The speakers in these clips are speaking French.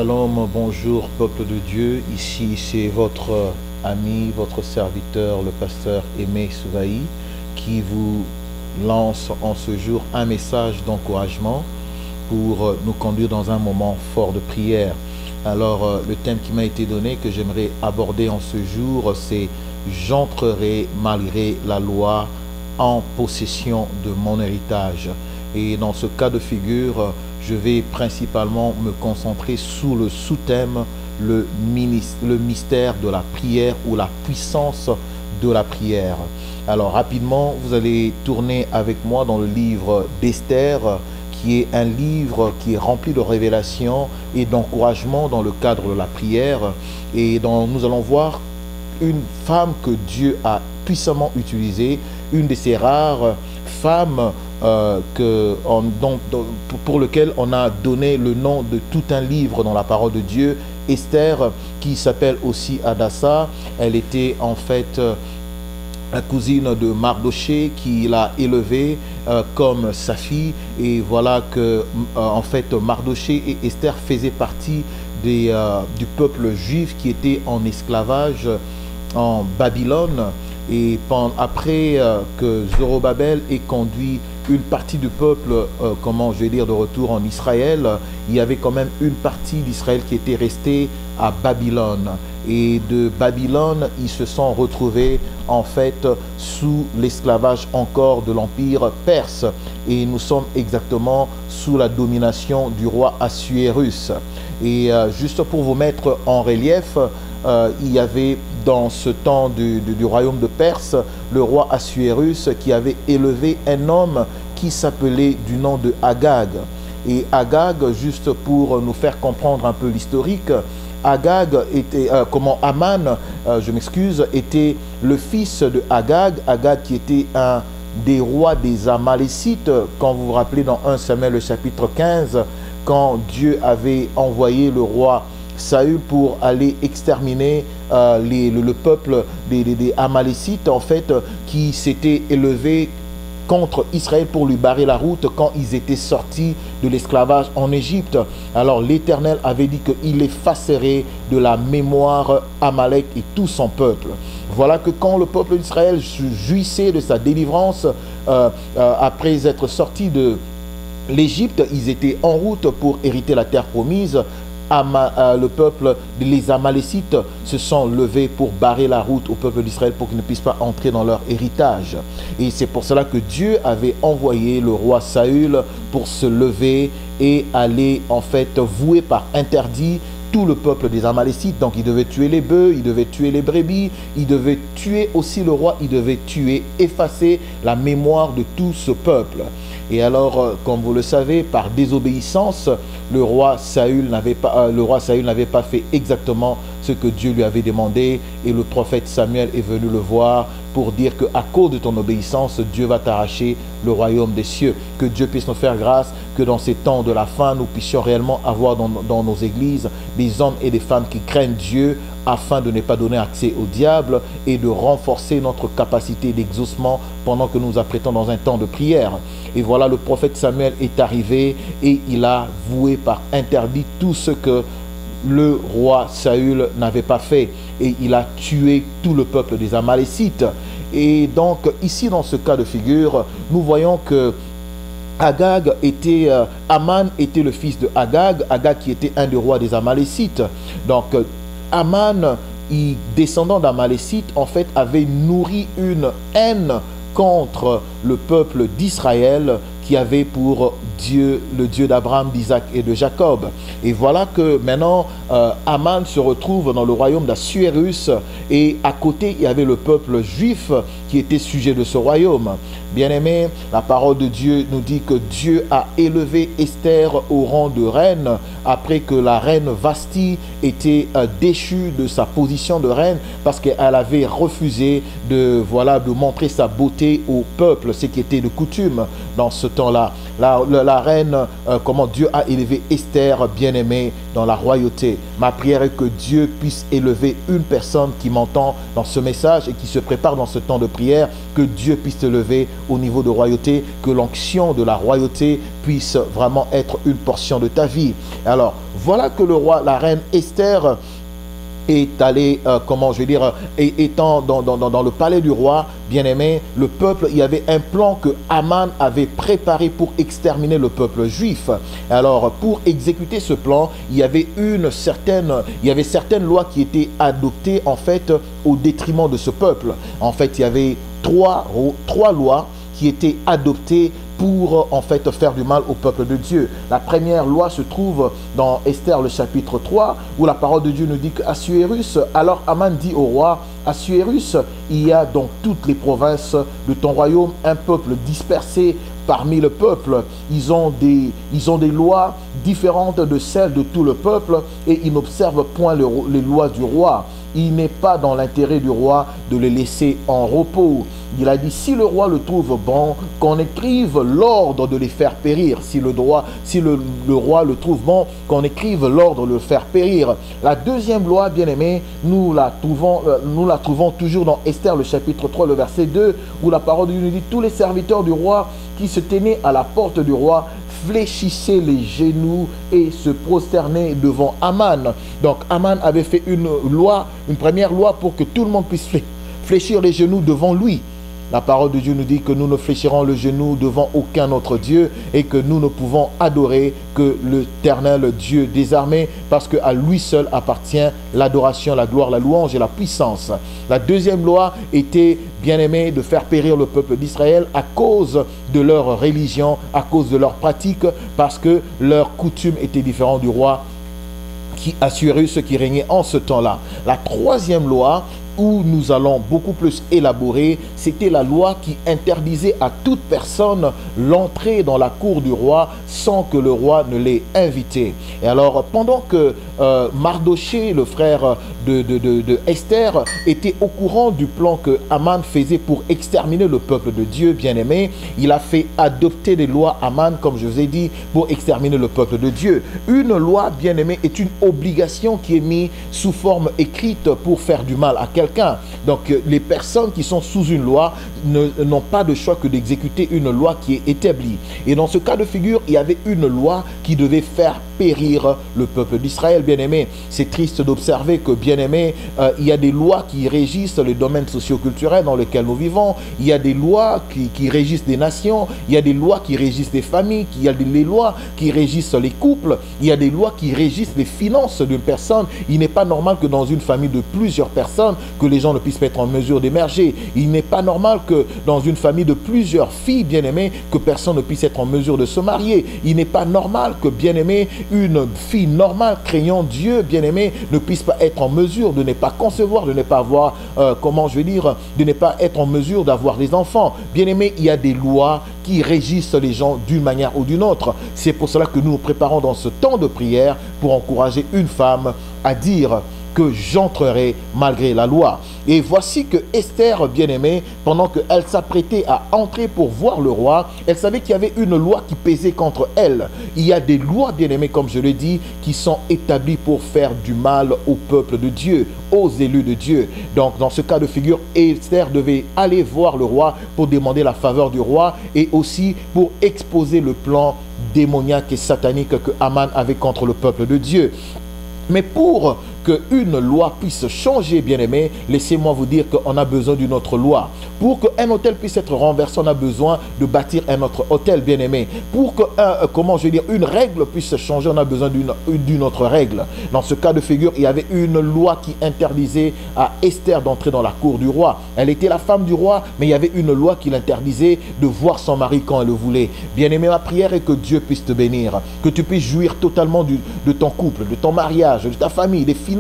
Shalom, bonjour peuple de Dieu, ici c'est votre ami, votre serviteur, le pasteur Aimé Souvaï, qui vous lance en ce jour un message d'encouragement pour nous conduire dans un moment fort de prière. Alors le thème qui m'a été donné, que j'aimerais aborder en ce jour, c'est « J'entrerai malgré la loi en possession de mon héritage ». Et dans ce cas de figure, je vais principalement me concentrer sous le sous-thème le mystère de la prière ou la puissance de la prière. Alors rapidement, vous allez tourner avec moi dans le livre d'Esther, qui est un livre qui est rempli de révélations et d'encouragement dans le cadre de la prière. Et nous allons voir une femme que Dieu a puissamment utilisée, une de ces rares femmes pour lequel on a donné le nom de tout un livre dans la parole de Dieu, Esther, qui s'appelle aussi Hadassa. Elle était en fait la cousine de Mardoché, qui l'a élevée comme sa fille, et voilà que en fait Mardoché et Esther faisaient partie du peuple juif qui était en esclavage en Babylone. Et après que Zorobabel ait conduit une partie du peuple, de retour en Israël, il y avait quand même une partie d'Israël qui était restée à Babylone. Et de Babylone, ils se sont retrouvés en fait sous l'esclavage encore de l'Empire perse. Et nous sommes exactement sous la domination du roi Assuérus. Et juste pour vous mettre en relief, il y avait dans ce temps du royaume de Perse, le roi Assuérus qui avait élevé un homme qui s'appelait du nom de Agag. Et Agag, juste pour nous faire comprendre un peu l'historique, Agag était, Aman, était le fils de Agag, Agag qui était un des rois des Amalécites, quand vous vous rappelez dans 1 Samuel le chapitre 15, quand Dieu avait envoyé le roi Saül pour aller exterminer le peuple des Amalécites, en fait, qui s'était élevé contre Israël pour lui barrer la route quand ils étaient sortis de l'esclavage en Égypte. Alors l'Éternel avait dit qu'il effacerait de la mémoire Amalek et tout son peuple. Voilà que quand le peuple d'Israël jouissait de sa délivrance, après être sortis de l'Égypte, ils étaient en route pour hériter la terre promise. Le peuple, les Amalécites se sont levés pour barrer la route au peuple d'Israël pour qu'ils ne puissent pas entrer dans leur héritage. Et c'est pour cela que Dieu avait envoyé le roi Saül pour se lever et aller en fait vouer par interdit tout le peuple des Amalécites. Donc il devait tuer les bœufs, il devait tuer les brebis, il devait tuer aussi le roi, il devait tuer, effacer la mémoire de tout ce peuple. Et alors, comme vous le savez, par désobéissance, le roi Saül n'avait pas fait exactement ce que Dieu lui avait demandé. Et le prophète Samuel est venu le voir pour dire qu'à cause de ton obéissance, Dieu va t'arracher le royaume des cieux. Que Dieu puisse nous faire grâce, que dans ces temps de la fin, nous puissions réellement avoir dans nos églises des hommes et des femmes qui craignent Dieu, afin de ne pas donner accès au diable et de renforcer notre capacité d'exaucement pendant que nous apprêtons dans un temps de prière. Et voilà, le prophète Samuel est arrivé et il a voué par interdit tout ce que le roi Saül n'avait pas fait, et il a tué tout le peuple des Amalécites. Et donc ici dans ce cas de figure, nous voyons que Aman était le fils de Agag, Agag qui était un des rois des Amalécites. Donc Aman, descendant d'Amalécites, en fait avait nourri une haine contre le peuple d'Israël qui avait pour Dieu, le Dieu d'Abraham, d'Isaac et de Jacob. Et voilà que maintenant, Aman se retrouve dans le royaume d'Assuérus, et à côté, il y avait le peuple juif qui était sujet de ce royaume. Bien-aimés, la parole de Dieu nous dit que Dieu a élevé Esther au rang de reine après que la reine Vasti était déchue de sa position de reine parce qu'elle avait refusé de montrer sa beauté au peuple, ce qui était de coutume dans ce temps-là. La la reine, comment Dieu a élevé Esther, bien-aimée, dans la royauté. Ma prière est que Dieu puisse élever une personne qui m'entend dans ce message et qui se prépare dans ce temps de prière, que Dieu puisse te lever au niveau de royauté, que l'onction de la royauté puisse vraiment être une portion de ta vie. Alors, voilà que le roi, la reine Esther est allé, comment je vais dire, étant dans le palais du roi, bien-aimé, le peuple, il y avait un plan que Aman avait préparé pour exterminer le peuple juif. Alors, pour exécuter ce plan, il y avait certaines lois qui étaient adoptées, en fait, au détriment de ce peuple. En fait, il y avait trois lois qui étaient adoptées pour en fait faire du mal au peuple de Dieu. La première loi se trouve dans Esther le chapitre 3 où la parole de Dieu nous dit qu'Assuérus, alors Aman dit au roi, Assuérus, il y a dans toutes les provinces de ton royaume un peuple dispersé parmi le peuple. Ils ont des lois différentes de celles de tout le peuple et ils n'observent point les lois du roi. Il n'est pas dans l'intérêt du roi de les laisser en repos. Il a dit, si le roi le trouve bon, qu'on écrive l'ordre de les faire périr. Si le roi le trouve bon, qu'on écrive l'ordre de le faire périr. La deuxième loi, bien-aimée, nous la trouvons toujours dans Esther, le chapitre 3, le verset 2, où la parole de Dieu nous dit, tous les serviteurs du roi qui se tenaient à la porte du roi fléchissaient les genoux et se prosternaient devant Aman. Donc Aman avait fait une première loi pour que tout le monde puisse fléchir les genoux devant lui. La parole de Dieu nous dit que nous ne fléchirons le genou devant aucun autre Dieu et que nous ne pouvons adorer que l'Éternel Dieu des armées parce qu'à lui seul appartient l'adoration, la gloire, la louange et la puissance. La deuxième loi était, bien aimé, de faire périr le peuple d'Israël à cause de leur religion, à cause de leur pratique, parce que leur coutume était différente du roi Assuérus qui régnait en ce temps-là. La troisième loi, où nous allons beaucoup plus élaborer, c'était la loi qui interdisait à toute personne l'entrée dans la cour du roi sans que le roi ne l'ait invité. Et alors, pendant que Mardoché, le frère de Esther, était au courant du plan que Aman faisait pour exterminer le peuple de Dieu, bien-aimé, il a fait adopter des lois, Aman, comme je vous ai dit, pour exterminer le peuple de Dieu. Une loi, bien-aimé, est une obligation qui est mise sous forme écrite pour faire du mal à quelqu'un. Donc, les personnes qui sont sous une loi n'ont pas de choix que d'exécuter une loi qui est établie. Et dans ce cas de figure, il y avait une loi qui devait faire périr le peuple d'Israël, bien-aimé. C'est triste d'observer que, bien-aimé, il y a des lois qui régissent les domaines socio-culturels dans lesquels nous vivons. Il y a des lois qui régissent des nations. Il y a des lois qui régissent des familles. Il y a des lois qui régissent les couples. Il y a des lois qui régissent les finances d'une personne. Il n'est pas normal que dans une famille de plusieurs personnes, que les gens ne puissent pas être en mesure d'émerger. Il n'est pas normal que dans une famille de plusieurs filles, bien-aimées, que personne ne puisse être en mesure de se marier. Il n'est pas normal que, bien-aimé, une fille normale, craignant Dieu, bien-aimé, ne puisse pas être en mesure de ne pas concevoir, de ne pas avoir, de ne pas être en mesure d'avoir des enfants. Bien-aimé, il y a des lois qui régissent les gens d'une manière ou d'une autre. C'est pour cela que nous nous préparons dans ce temps de prière pour encourager une femme à dire que j'entrerai malgré la loi. Et voici que Esther, bien-aimée, pendant qu'elle s'apprêtait à entrer pour voir le roi, elle savait qu'il y avait une loi qui pesait contre elle. Il y a des lois, bien-aimées, comme je l'ai dit, qui sont établies pour faire du mal au peuple de Dieu, aux élus de Dieu. Donc, dans ce cas de figure, Esther devait aller voir le roi pour demander la faveur du roi et aussi pour exposer le plan démoniaque et satanique que Aman avait contre le peuple de Dieu. Mais pour qu'une loi puisse changer, bien-aimé, laissez-moi vous dire qu'on a besoin d'une autre loi. Pour qu'un hôtel puisse être renversé, on a besoin de bâtir un autre hôtel, bien-aimé. Pour que, une règle puisse changer, on a besoin d'une autre règle. Dans ce cas de figure, il y avait une loi qui interdisait à Esther d'entrer dans la cour du roi. Elle était la femme du roi, mais il y avait une loi qui l'interdisait de voir son mari quand elle le voulait. Bien-aimé, ma prière est que Dieu puisse te bénir, que tu puisses jouir totalement de ton couple, de ton mariage, de ta famille, des finances,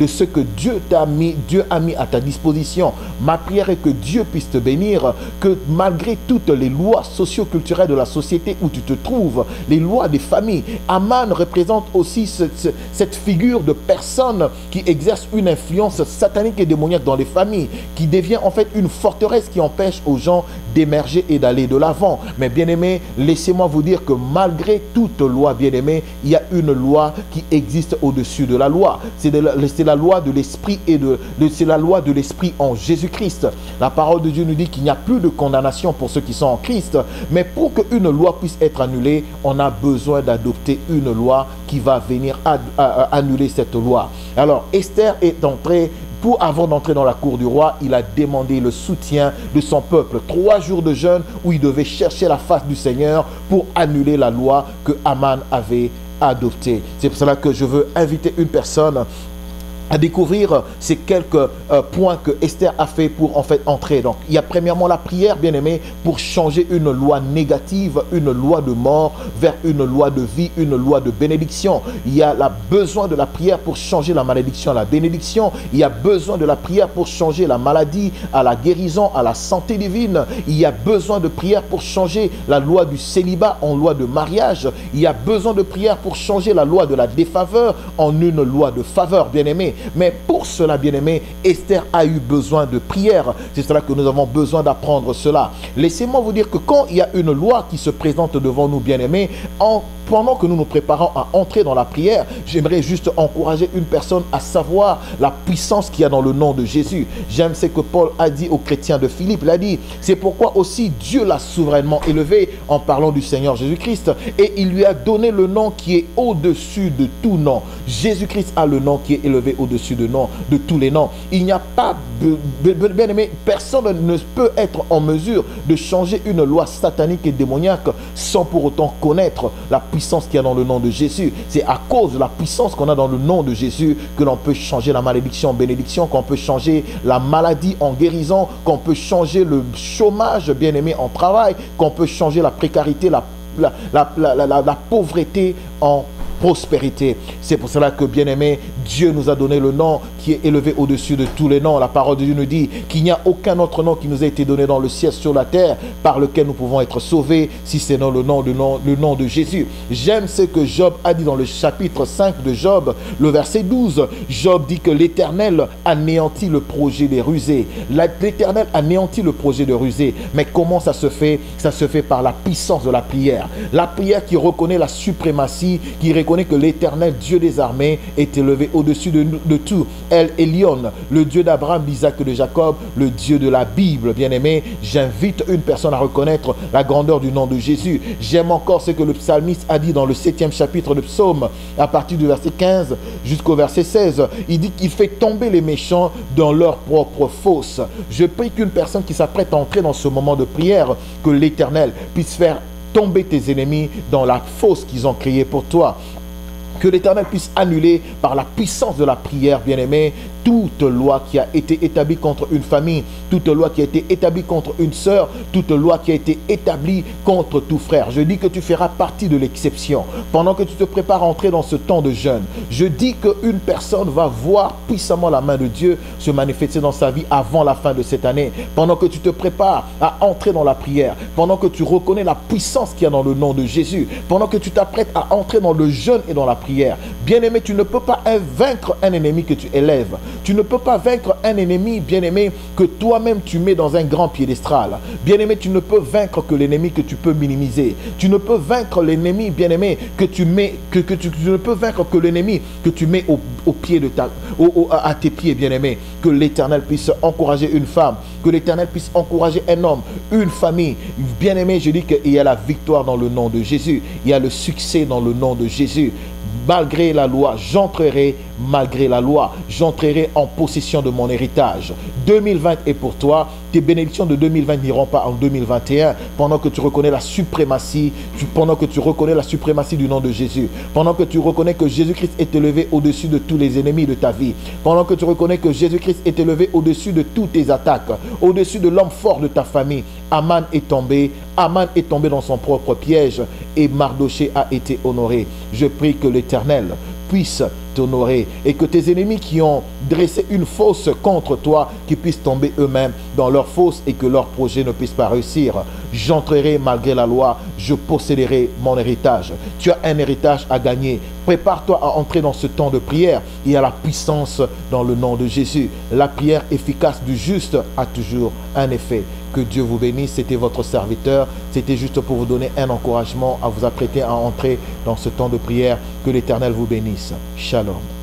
de ce que Dieu a mis à ta disposition. Ma prière est que Dieu puisse te bénir, que malgré toutes les lois socio-culturelles de la société où tu te trouves, les lois des familles, Aman représente aussi cette figure de personne qui exerce une influence satanique et démoniaque dans les familles, qui devient en fait une forteresse qui empêche aux gens d'émerger et d'aller de l'avant. Mais bien aimé, laissez-moi vous dire que malgré toute loi, bien aimé, il y a une loi qui existe au-dessus de la loi. C'est la loi de l'esprit c'est la loi de l'esprit en Jésus-Christ. La parole de Dieu nous dit qu'il n'y a plus de condamnation pour ceux qui sont en Christ. Mais pour qu'une loi puisse être annulée, on a besoin d'adopter une loi qui va venir annuler cette loi. Alors Esther est entrée. Avant d'entrer dans la cour du roi, il a demandé le soutien de son peuple. 3 jours de jeûne où il devait chercher la face du Seigneur pour annuler la loi que Aman avait adoptée. C'est pour cela que je veux inviter une personne à découvrir ces quelques points que Esther a fait pour en fait entrer. Donc il y a premièrement la prière, bien aimé, pour changer une loi négative, une loi de mort vers une loi de vie, une loi de bénédiction. Il y a besoin de la prière pour changer la malédiction à la bénédiction. Il y a besoin de la prière pour changer la maladie à la guérison, à la santé divine. Il y a besoin de prière pour changer la loi du célibat en loi de mariage. Il y a besoin de prière pour changer la loi de la défaveur en une loi de faveur, bien aimé. Mais pour cela, bien-aimé, Esther a eu besoin de prière. C'est cela que nous avons besoin d'apprendre cela. Laissez-moi vous dire que quand il y a une loi qui se présente devant nous, bien-aimés, pendant que nous nous préparons à entrer dans la prière, j'aimerais juste encourager une personne à savoir la puissance qu'il y a dans le nom de Jésus. J'aime ce que Paul a dit aux chrétiens de Philippe. Il a dit, c'est pourquoi aussi Dieu l'a souverainement élevé en parlant du Seigneur Jésus-Christ. Et il lui a donné le nom qui est au-dessus de tout nom. Jésus-Christ a le nom qui est élevé au-dessus de tous les noms. Il n'y a pas, bien aimé, personne ne peut être en mesure de changer une loi satanique et démoniaque sans pour autant connaître la puissance qu'il y a dans le nom de Jésus. C'est à cause de la puissance qu'on a dans le nom de Jésus que l'on peut changer la malédiction en bénédiction, qu'on peut changer la maladie en guérison, qu'on peut changer le chômage, bien aimé, en travail, qu'on peut changer la précarité, la pauvreté en prospérité. C'est pour cela que, bien aimé, Dieu nous a donné le nom qui est élevé au-dessus de tous les noms. La parole de Dieu nous dit qu'il n'y a aucun autre nom qui nous a été donné dans le ciel, sur la terre, par lequel nous pouvons être sauvés, si c'est dans le nom de Jésus. J'aime ce que Job a dit dans le chapitre 5 de Job, le verset 12. Job dit que l'Éternel anéantit le projet des rusés. L'Éternel anéantit le projet de rusés. Mais comment ça se fait? Ça se fait par la puissance de la prière. La prière qui reconnaît la suprématie, qui reconnaît que l'Éternel, Dieu des armées, est élevé au-dessus de tout. El Elyon, le Dieu d'Abraham, d'Isaac et de Jacob, le Dieu de la Bible. Bien-aimé, j'invite une personne à reconnaître la grandeur du nom de Jésus. J'aime encore ce que le psalmiste a dit dans le 7e chapitre de Psaume, à partir du verset 15 jusqu'au verset 16. Il dit qu'il fait tomber les méchants dans leur propre fosse. Je prie qu'une personne qui s'apprête à entrer dans ce moment de prière, que l'Éternel puisse faire tomber tes ennemis dans la fosse qu'ils ont créée pour toi. Que l'Éternel puisse annuler par la puissance de la prière, bien-aimé, toute loi qui a été établie contre une famille, toute loi qui a été établie contre une sœur, toute loi qui a été établie contre tout frère. Je dis que tu feras partie de l'exception. Pendant que tu te prépares à entrer dans ce temps de jeûne, je dis qu'une personne va voir puissamment la main de Dieu se manifester dans sa vie avant la fin de cette année. Pendant que tu te prépares à entrer dans la prière, pendant que tu reconnais la puissance qu'il y a dans le nom de Jésus, pendant que tu t'apprêtes à entrer dans le jeûne et dans la prière, bien-aimé, tu ne peux pas vaincre un ennemi que tu élèves. Tu ne peux pas vaincre un ennemi, bien-aimé, que toi-même tu mets dans un grand piédestal. Bien-aimé, tu ne peux vaincre que l'ennemi que tu peux minimiser. Tu ne peux vaincre l'ennemi, bien-aimé, que tu mets, tu ne peux vaincre que l'ennemi que tu mets au pied de à tes pieds, bien-aimé. Que l'Éternel puisse encourager une femme, que l'Éternel puisse encourager un homme, une famille. Bien-aimé, je dis qu'il y a la victoire dans le nom de Jésus. Il y a le succès dans le nom de Jésus. Malgré la loi, j'entrerai malgré la loi. J'entrerai en possession de mon héritage. 2020 est pour toi. Tes bénédictions de 2020 n'iront pas en 2021. Pendant que tu reconnais la suprématie, pendant que tu reconnais la suprématie du nom de Jésus, pendant que tu reconnais que Jésus-Christ est élevé au-dessus de tous les ennemis de ta vie, pendant que tu reconnais que Jésus-Christ est élevé au-dessus de toutes tes attaques, au-dessus de l'homme fort de ta famille. Aman est tombé dans son propre piège et Mardoché a été honoré. Je prie que l'Éternel puisse t'honorer et que tes ennemis qui ont dressé une fosse contre toi, qui puissent tomber eux-mêmes dans leur fosse et que leur projet ne puisse pas réussir. J'entrerai malgré la loi, je posséderai mon héritage. Tu as un héritage à gagner. Prépare-toi à entrer dans ce temps de prière. Il y a la puissance dans le nom de Jésus. La prière efficace du juste a toujours un effet. Que Dieu vous bénisse. C'était votre serviteur. C'était juste pour vous donner un encouragement à vous apprêter à entrer dans ce temps de prière. Que l'Éternel vous bénisse. Shalom.